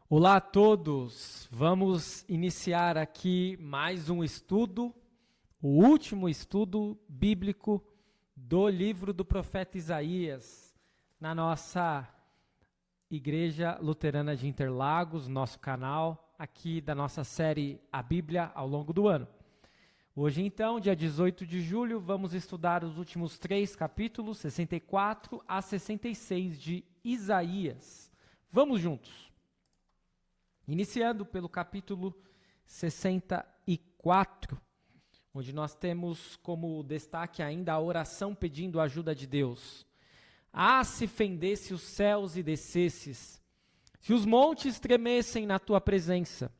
Olá a todos! Vamos iniciar aqui mais um estudo, o último estudo bíblico do livro do profeta Isaías, na nossa Igreja Luterana de Interlagos, nosso canal, aqui da nossa série A Bíblia ao longo do ano. Hoje então, dia 18 de julho, vamos estudar os últimos 3 capítulos, 64 a 66 de Isaías. Vamos juntos! Iniciando pelo capítulo 64, onde nós temos como destaque ainda a oração pedindo a ajuda de Deus. Ah, se fendesse os céus e descesses, se os montes tremessem na tua presença,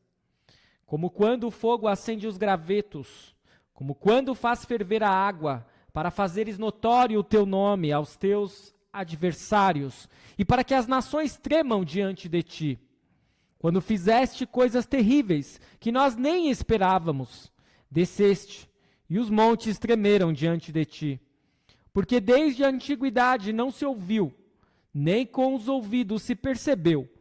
como quando o fogo acende os gravetos, como quando faz ferver a água, para fazeres notório o teu nome aos teus adversários, e para que as nações tremam diante de ti. Quando fizeste coisas terríveis, que nós nem esperávamos, desceste, e os montes tremeram diante de ti. Porque desde a antiguidade não se ouviu, nem com os ouvidos se percebeu,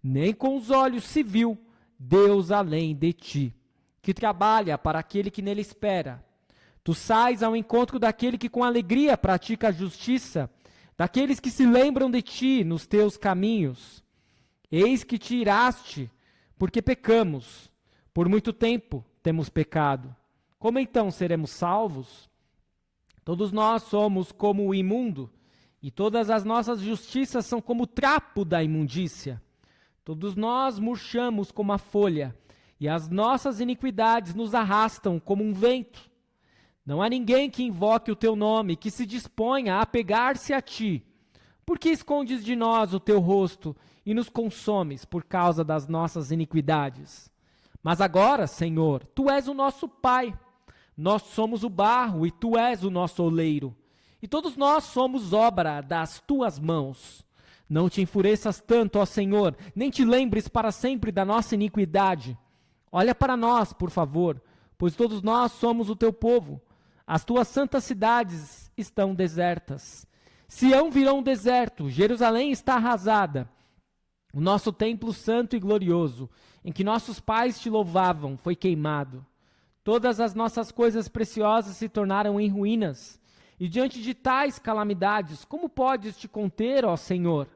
nem com os olhos se viu, Deus além de ti, que trabalha para aquele que nele espera. Tu sais ao encontro daquele que com alegria pratica a justiça, daqueles que se lembram de ti nos teus caminhos. Eis que te iraste, porque pecamos. Por muito tempo temos pecado. Como então seremos salvos? Todos nós somos como o imundo, e todas as nossas justiças são como o trapo da imundícia. Todos nós murchamos como a folha, e as nossas iniquidades nos arrastam como um vento. Não há ninguém que invoque o teu nome, que se disponha a apegar-se a ti. Por que escondes de nós o teu rosto e nos consomes por causa das nossas iniquidades? Mas agora, Senhor, tu és o nosso Pai. Nós somos o barro e tu és o nosso oleiro. E todos nós somos obra das tuas mãos. Não te enfureças tanto, ó Senhor, nem te lembres para sempre da nossa iniquidade. Olha para nós, por favor, pois todos nós somos o teu povo. As tuas santas cidades estão desertas. Sião virou um deserto, Jerusalém está arrasada. O nosso templo santo e glorioso, em que nossos pais te louvavam, foi queimado. Todas as nossas coisas preciosas se tornaram em ruínas. E diante de tais calamidades, como podes te conter, ó Senhor?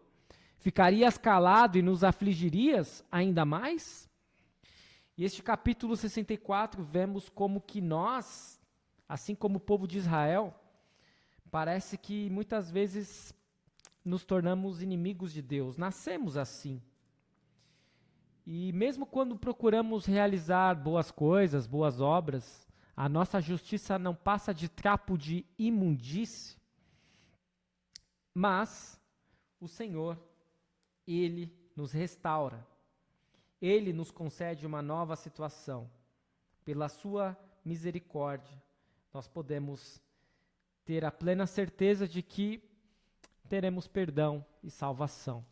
Ficarias calado e nos afligirias ainda mais? E este capítulo 64, vemos como que nós, assim como o povo de Israel, parece que muitas vezes nos tornamos inimigos de Deus. Nascemos assim. E mesmo quando procuramos realizar boas coisas, boas obras, a nossa justiça não passa de trapo de imundície. Mas o Senhor, Ele nos restaura. Ele nos concede uma nova situação. Pela sua misericórdia, nós podemos ter a plena certeza de que teremos perdão e salvação.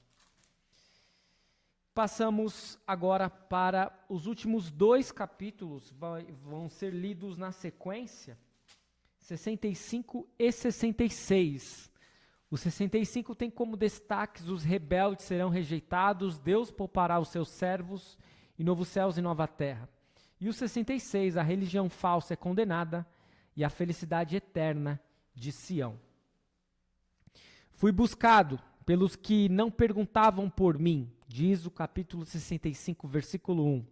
Passamos agora para os últimos 2 capítulos, vão ser lidos na sequência, 65 e 66. O 65 tem como destaques: os rebeldes serão rejeitados, Deus poupará os seus servos, e novos céus e nova terra. E o 66, a religião falsa é condenada, e a felicidade eterna de Sião. Fui buscado pelos que não perguntavam por mim, diz o capítulo 65, versículo 1.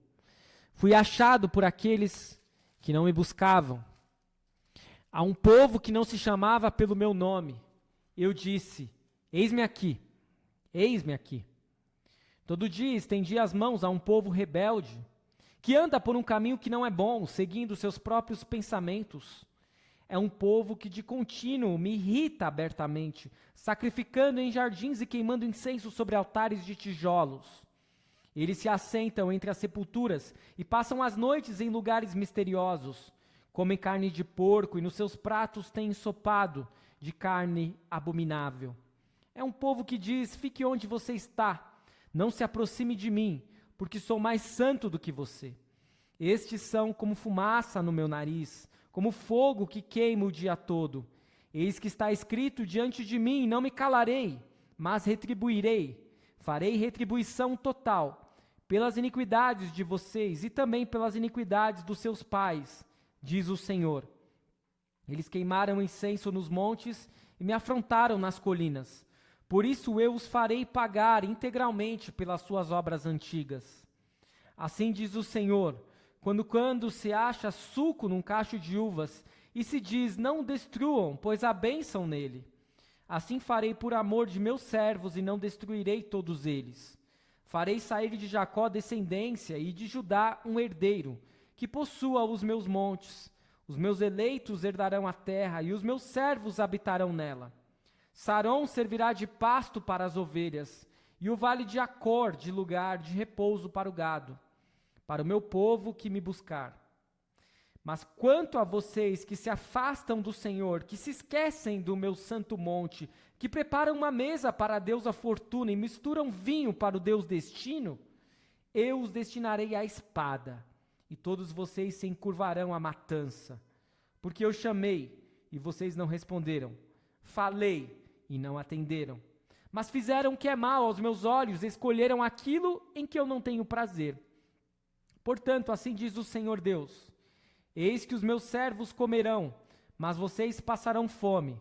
Fui achado por aqueles que não me buscavam. A um povo que não se chamava pelo meu nome, eu disse: eis-me aqui, eis-me aqui. Todo dia estendi as mãos a um povo rebelde, que anda por um caminho que não é bom, seguindo seus próprios pensamentos. É um povo que de contínuo me irrita abertamente, sacrificando em jardins e queimando incenso sobre altares de tijolos. Eles se assentam entre as sepulturas e passam as noites em lugares misteriosos. Comem carne de porco e nos seus pratos têm ensopado de carne abominável. É um povo que diz: fique onde você está, não se aproxime de mim, porque sou mais santo do que você. Estes são como fumaça no meu nariz, como fogo que queima o dia todo. Eis que está escrito diante de mim: não me calarei, mas retribuirei. Farei retribuição total, pelas iniquidades de vocês e também pelas iniquidades dos seus pais, diz o Senhor. Eles queimaram incenso nos montes e me afrontaram nas colinas. Por isso eu os farei pagar integralmente pelas suas obras antigas. Assim diz o Senhor, quando se acha suco num cacho de uvas, e se diz, não o destruam, pois há bênção nele. Assim farei por amor de meus servos, e não destruirei todos eles. Farei sair de Jacó descendência, e de Judá um herdeiro, que possua os meus montes. Os meus eleitos herdarão a terra, e os meus servos habitarão nela. Saron servirá de pasto para as ovelhas, e o vale de Acor de lugar de repouso para o gado, para o meu povo que me buscar. Mas quanto a vocês que se afastam do Senhor, que se esquecem do meu santo monte, que preparam uma mesa para a deusa Fortuna e misturam vinho para o Deus Destino, eu os destinarei à espada, e todos vocês se encurvarão à matança. Porque eu chamei, e vocês não responderam. Falei, e não atenderam. Mas fizeram o que é mal aos meus olhos, e escolheram aquilo em que eu não tenho prazer. Portanto, assim diz o Senhor Deus: eis que os meus servos comerão, mas vocês passarão fome.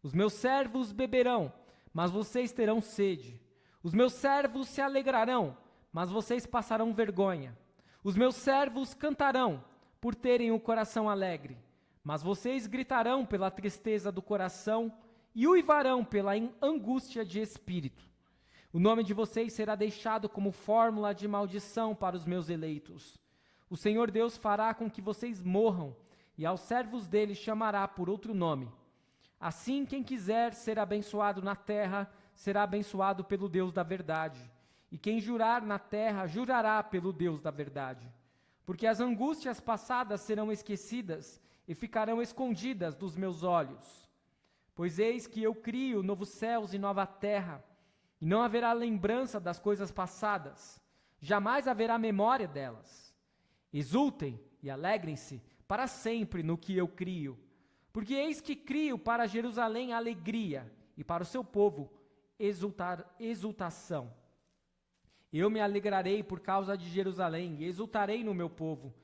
Os meus servos beberão, mas vocês terão sede. Os meus servos se alegrarão, mas vocês passarão vergonha. Os meus servos cantarão, por terem o coração alegre, mas vocês gritarão pela tristeza do coração e uivarão pela angústia de espírito. O nome de vocês será deixado como fórmula de maldição para os meus eleitos. O Senhor Deus fará com que vocês morram, e aos servos dele chamará por outro nome. Assim, quem quiser ser abençoado na terra, será abençoado pelo Deus da verdade. E quem jurar na terra, jurará pelo Deus da verdade. Porque as angústias passadas serão esquecidas e ficarão escondidas dos meus olhos. Pois eis que eu crio novos céus e nova terra, e não haverá lembrança das coisas passadas, jamais haverá memória delas. Exultem e alegrem-se para sempre no que eu crio, porque eis que crio para Jerusalém alegria, e para o seu povo exultação. Eu me alegrarei por causa de Jerusalém, e exultarei no meu povo,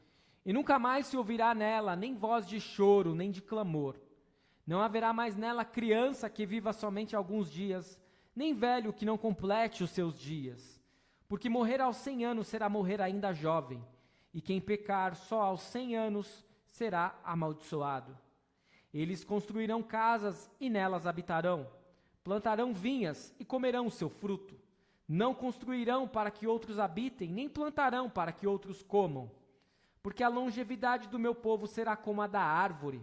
e nunca mais se ouvirá nela nem voz de choro, nem de clamor. Não haverá mais nela criança que viva somente alguns dias, nem velho que não complete os seus dias. Porque morrer aos 100 anos será morrer ainda jovem, e quem pecar só aos 100 anos será amaldiçoado. Eles construirão casas e nelas habitarão, plantarão vinhas e comerão o seu fruto. Não construirão para que outros habitem, nem plantarão para que outros comam. Porque a longevidade do meu povo será como a da árvore,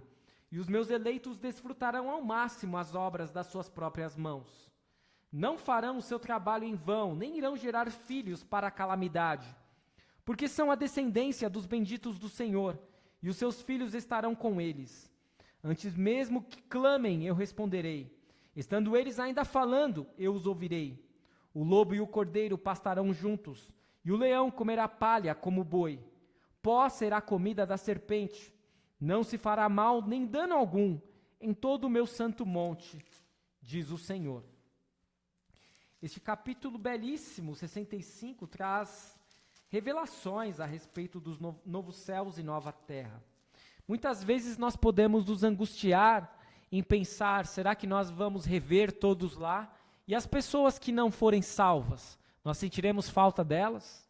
e os meus eleitos desfrutarão ao máximo as obras das suas próprias mãos. Não farão o seu trabalho em vão, nem irão gerar filhos para a calamidade. Porque são a descendência dos benditos do Senhor, e os seus filhos estarão com eles. Antes mesmo que clamem, eu responderei. Estando eles ainda falando, eu os ouvirei. O lobo e o cordeiro pastarão juntos, e o leão comerá palha como o boi. Pó será comida da serpente. Não se fará mal nem dano algum em todo o meu santo monte, diz o Senhor. Este capítulo belíssimo, 65, traz revelações a respeito dos novos céus e nova terra. Muitas vezes nós podemos nos angustiar em pensar, será que nós vamos rever todos lá? E as pessoas que não forem salvas, nós sentiremos falta delas?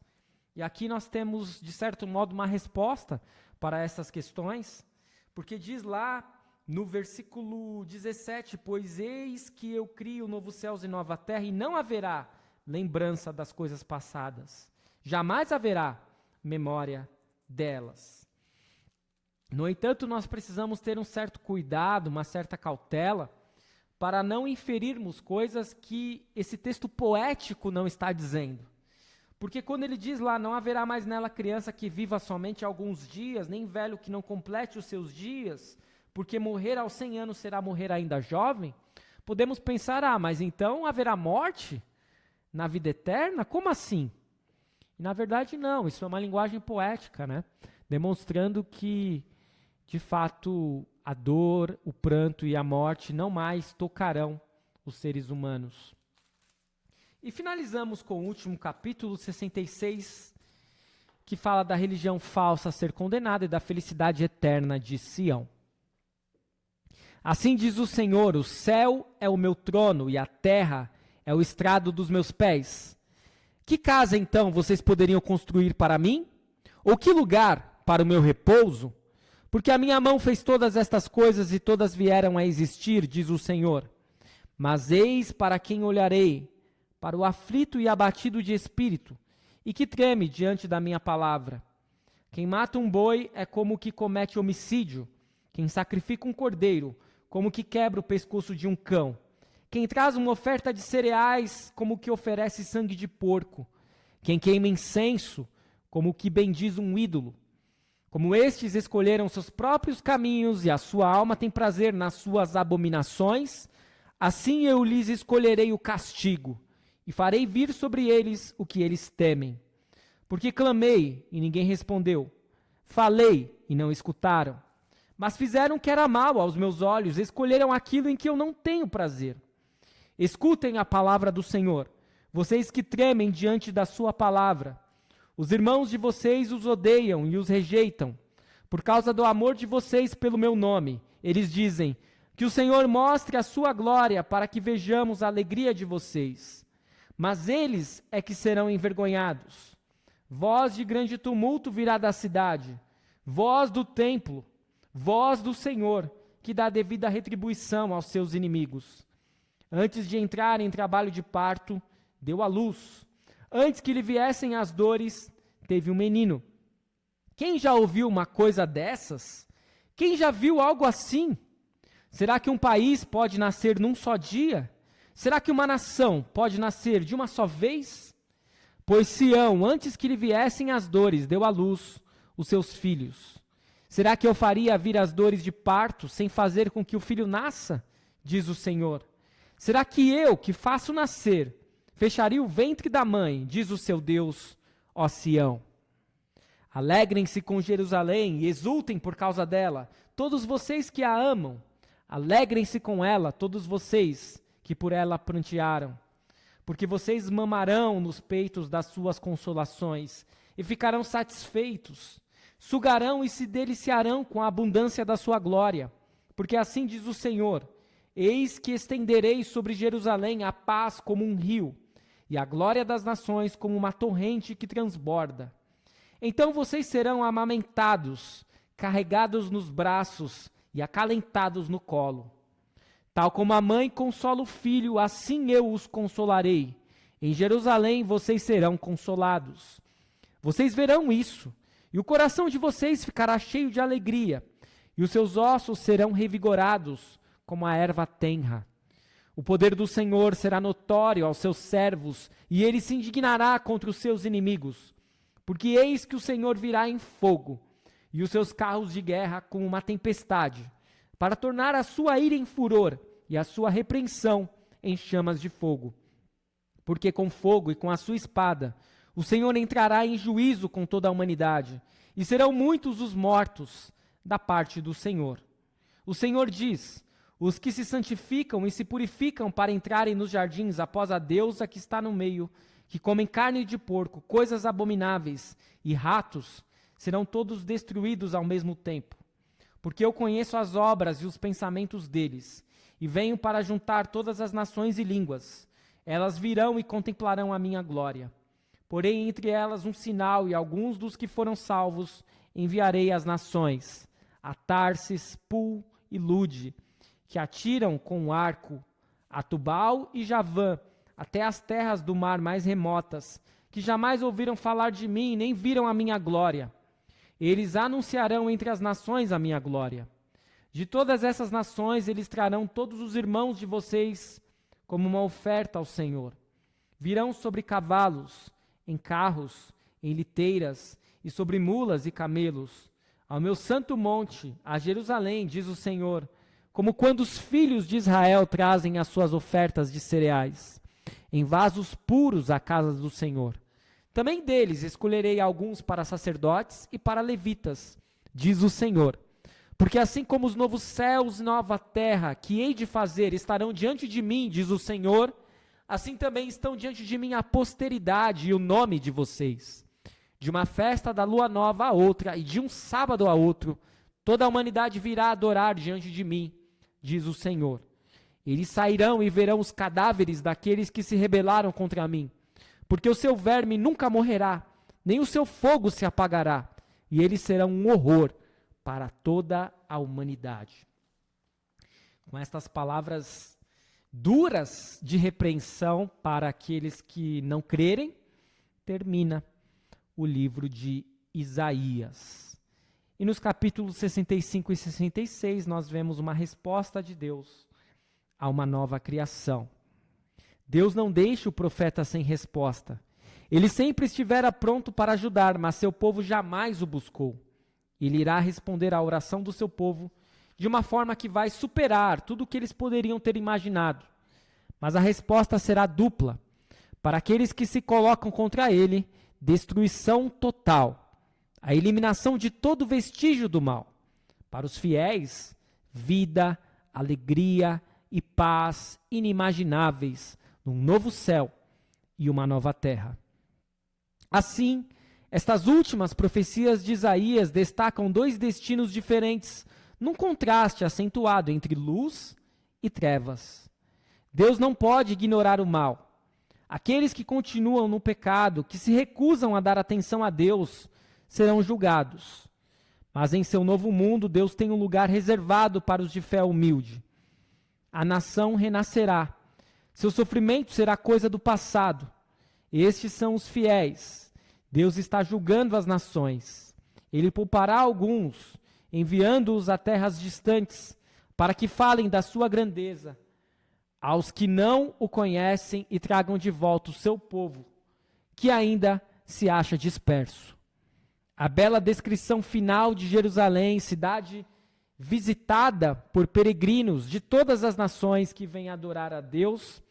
E aqui nós temos, de certo modo, uma resposta para essas questões, porque diz lá no versículo 17, pois eis que eu crio novos céus e nova terra, e não haverá lembrança das coisas passadas, jamais haverá memória delas. No entanto, nós precisamos ter um certo cuidado, uma certa cautela, para não inferirmos coisas que esse texto poético não está dizendo. Porque quando ele diz lá, não haverá mais nela criança que viva somente alguns dias, nem velho que não complete os seus dias, porque morrer aos 100 anos será morrer ainda jovem, podemos pensar, mas então haverá morte na vida eterna? Como assim? E na verdade não, isso é uma linguagem poética, né? Demonstrando que, de fato, a dor, o pranto e a morte não mais tocarão os seres humanos. E finalizamos com o último capítulo, 66, que fala da religião falsa a ser condenada e da felicidade eterna de Sião. Assim diz o Senhor: o céu é o meu trono e a terra é o estrado dos meus pés. Que casa, então, vocês poderiam construir para mim? Ou que lugar para o meu repouso? Porque a minha mão fez todas estas coisas e todas vieram a existir, diz o Senhor. Mas eis para quem olharei, para o aflito e abatido de espírito, e que treme diante da minha palavra. Quem mata um boi é como o que comete homicídio, quem sacrifica um cordeiro, como o que quebra o pescoço de um cão. Quem traz uma oferta de cereais, como o que oferece sangue de porco. Quem queima incenso, como o que bendiz um ídolo. Como estes escolheram seus próprios caminhos e a sua alma tem prazer nas suas abominações, assim eu lhes escolherei o castigo e farei vir sobre eles o que eles temem. Porque clamei e ninguém respondeu, falei e não escutaram. Mas fizeram o que era mal aos meus olhos, escolheram aquilo em que eu não tenho prazer. Escutem a palavra do Senhor, vocês que tremem diante da sua palavra. Os irmãos de vocês os odeiam e os rejeitam, por causa do amor de vocês pelo meu nome. Eles dizem, que o Senhor mostre a sua glória para que vejamos a alegria de vocês. Mas eles é que serão envergonhados. Voz de grande tumulto virá da cidade, voz do templo, voz do Senhor, que dá devida retribuição aos seus inimigos. Antes de entrar em trabalho de parto, deu à luz. Antes que lhe viessem as dores, teve um menino. Quem já ouviu uma coisa dessas? Quem já viu algo assim? Será que um país pode nascer num só dia? Será que uma nação pode nascer de uma só vez? Pois Sião, antes que lhe viessem as dores, deu à luz os seus filhos. Será que eu faria vir as dores de parto, sem fazer com que o filho nasça? Diz o Senhor. Será que eu, que faço nascer, fecharia o ventre da mãe, diz o seu Deus, ó Sião. Alegrem-se com Jerusalém e exultem por causa dela, todos vocês que a amam. Alegrem-se com ela, todos vocês que por ela prantearam. Porque vocês mamarão nos peitos das suas consolações e ficarão satisfeitos. Sugarão e se deliciarão com a abundância da sua glória. Porque assim diz o Senhor, eis que estenderei sobre Jerusalém a paz como um rio, e a glória das nações como uma torrente que transborda. Então vocês serão amamentados, carregados nos braços e acalentados no colo. Tal como a mãe consola o filho, assim eu os consolarei. Em Jerusalém vocês serão consolados. Vocês verão isso, e o coração de vocês ficará cheio de alegria, e os seus ossos serão revigorados como a erva tenra. O poder do Senhor será notório aos seus servos, e ele se indignará contra os seus inimigos. Porque eis que o Senhor virá em fogo, e os seus carros de guerra como uma tempestade, para tornar a sua ira em furor, e a sua repreensão em chamas de fogo. Porque com fogo e com a sua espada, o Senhor entrará em juízo com toda a humanidade, e serão muitos os mortos da parte do Senhor. O Senhor diz, os que se santificam e se purificam para entrarem nos jardins após a deusa que está no meio, que comem carne de porco, coisas abomináveis e ratos, serão todos destruídos ao mesmo tempo. Porque eu conheço as obras e os pensamentos deles, e venho para juntar todas as nações e línguas. Elas virão e contemplarão a minha glória. Porém, entre elas um sinal, e alguns dos que foram salvos enviarei às nações, a Tarsis, Pul e Lude, que atiram com arco, a Tubal e Javã, até as terras do mar mais remotas, que jamais ouviram falar de mim, nem viram a minha glória. Eles anunciarão entre as nações a minha glória. De todas essas nações, eles trarão todos os irmãos de vocês como uma oferta ao Senhor. Virão sobre cavalos, em carros, em liteiras, e sobre mulas e camelos, ao meu santo monte, a Jerusalém, diz o Senhor, como quando os filhos de Israel trazem as suas ofertas de cereais, em vasos puros à casa do Senhor. Também deles escolherei alguns para sacerdotes e para levitas, diz o Senhor. Porque assim como os novos céus e nova terra que hei de fazer estarão diante de mim, diz o Senhor, assim também estão diante de mim a posteridade e o nome de vocês. De uma festa da lua nova a outra, e de um sábado a outro, toda a humanidade virá adorar diante de mim, diz o Senhor. Eles sairão e verão os cadáveres daqueles que se rebelaram contra mim, porque o seu verme nunca morrerá, nem o seu fogo se apagará, e eles serão um horror para toda a humanidade. Com estas palavras duras de repreensão para aqueles que não crerem, termina o livro de Isaías. E nos capítulos 65 e 66 nós vemos uma resposta de Deus a uma nova criação. Deus não deixa o profeta sem resposta. Ele sempre estivera pronto para ajudar, mas seu povo jamais o buscou. Ele irá responder à oração do seu povo de uma forma que vai superar tudo o que eles poderiam ter imaginado. Mas a resposta será dupla. Para aqueles que se colocam contra ele, destruição total, a eliminação de todo vestígio do mal. Para os fiéis, vida, alegria e paz inimagináveis num novo céu e uma nova terra. Assim, estas últimas profecias de Isaías destacam dois destinos diferentes, num contraste acentuado entre luz e trevas. Deus não pode ignorar o mal. Aqueles que continuam no pecado, que se recusam a dar atenção a Deus, serão julgados. Mas em seu novo mundo, Deus tem um lugar reservado para os de fé humilde. A nação renascerá. Seu sofrimento será coisa do passado. Estes são os fiéis. Deus está julgando as nações. Ele poupará alguns, enviando-os a terras distantes, para que falem da sua grandeza aos que não o conhecem e tragam de volta o seu povo, que ainda se acha disperso. A bela descrição final de Jerusalém, cidade visitada por peregrinos de todas as nações que vêm adorar a Deus,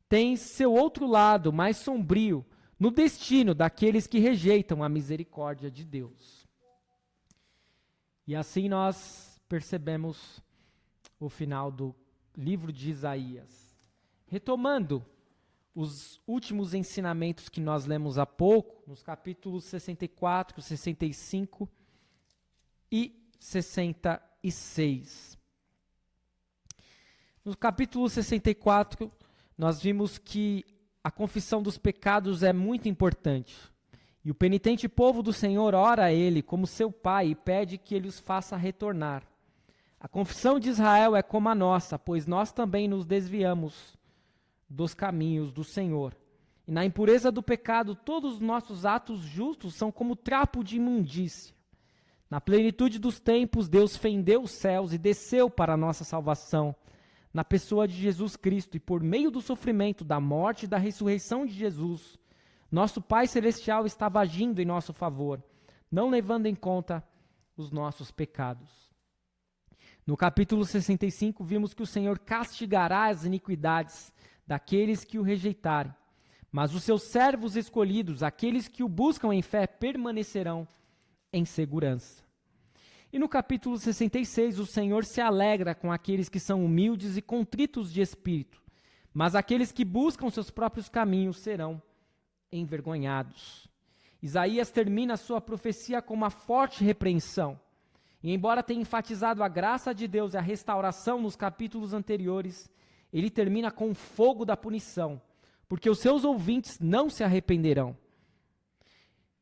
tem seu outro lado mais sombrio no destino daqueles que rejeitam a misericórdia de Deus. E assim nós percebemos o final do livro de Isaías. Retomando os últimos ensinamentos que nós lemos há pouco, nos capítulos 64, 65 e 66. No capítulo 64, nós vimos que a confissão dos pecados é muito importante. E o penitente povo do Senhor ora a ele como seu pai e pede que ele os faça retornar. A confissão de Israel é como a nossa, pois nós também nos desviamos dos caminhos do Senhor. E na impureza do pecado, todos os nossos atos justos são como trapo de imundícia. Na plenitude dos tempos, Deus fendeu os céus e desceu para a nossa salvação, na pessoa de Jesus Cristo, e por meio do sofrimento, da morte e da ressurreição de Jesus, nosso Pai Celestial estava agindo em nosso favor, não levando em conta os nossos pecados. No capítulo 65, vimos que o Senhor castigará as iniquidades daqueles que o rejeitarem, mas os seus servos escolhidos, aqueles que o buscam em fé, permanecerão em segurança. E no capítulo 66, o Senhor se alegra com aqueles que são humildes e contritos de espírito, mas aqueles que buscam seus próprios caminhos serão envergonhados. Isaías termina sua profecia com uma forte repreensão. E embora tenha enfatizado a graça de Deus e a restauração nos capítulos anteriores, ele termina com o fogo da punição, porque os seus ouvintes não se arrependerão.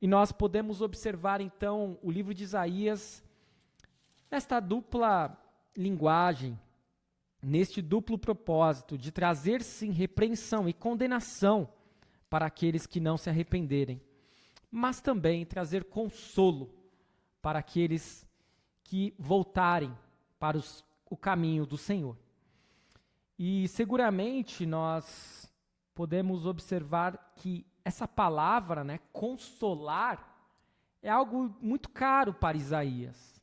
E nós podemos observar então o livro de Isaías nesta dupla linguagem, neste duplo propósito de trazer sim repreensão e condenação para aqueles que não se arrependerem, mas também trazer consolo para aqueles que voltarem para o caminho do Senhor. E seguramente nós podemos observar que essa palavra, consolar, é algo muito caro para Isaías.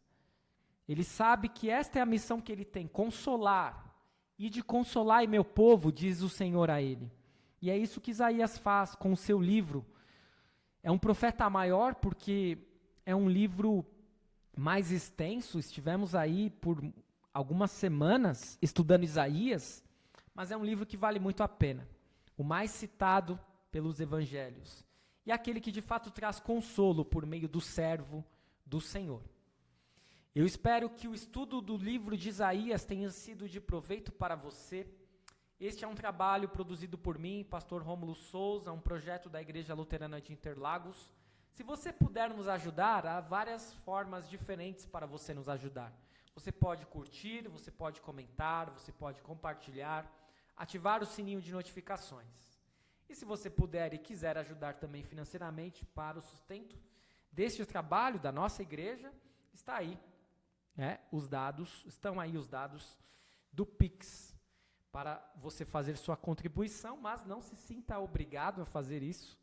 Ele sabe que esta é a missão que ele tem, consolar. E de consolar meu povo, diz o Senhor a ele. E é isso que Isaías faz com o seu livro. É um profeta maior porque é um livro mais extenso. Estivemos aí por algumas semanas estudando Isaías, mas é um livro que vale muito a pena. o mais citado pelos evangelhos, e aquele que de fato traz consolo por meio do servo do Senhor. Eu espero que o estudo do livro de Isaías tenha sido de proveito para você. Este é um trabalho produzido por mim, pastor Rômulo Souza, um projeto da Igreja Luterana de Interlagos. Se você puder nos ajudar, há várias formas diferentes para você nos ajudar. Você pode curtir, você pode comentar, você pode compartilhar, ativar o sininho de notificações. E se você puder e quiser ajudar também financeiramente para o sustento deste trabalho da nossa igreja, estão aí os dados do Pix para você fazer sua contribuição, mas não se sinta obrigado a fazer isso.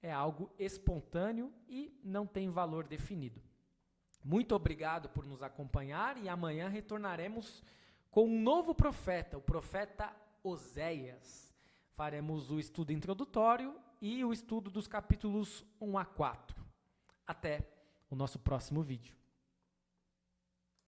É algo espontâneo e não tem valor definido. Muito obrigado por nos acompanhar e amanhã retornaremos com um novo profeta, o profeta Oséias. Faremos o estudo introdutório e o estudo dos capítulos 1 a 4. Até o nosso próximo vídeo.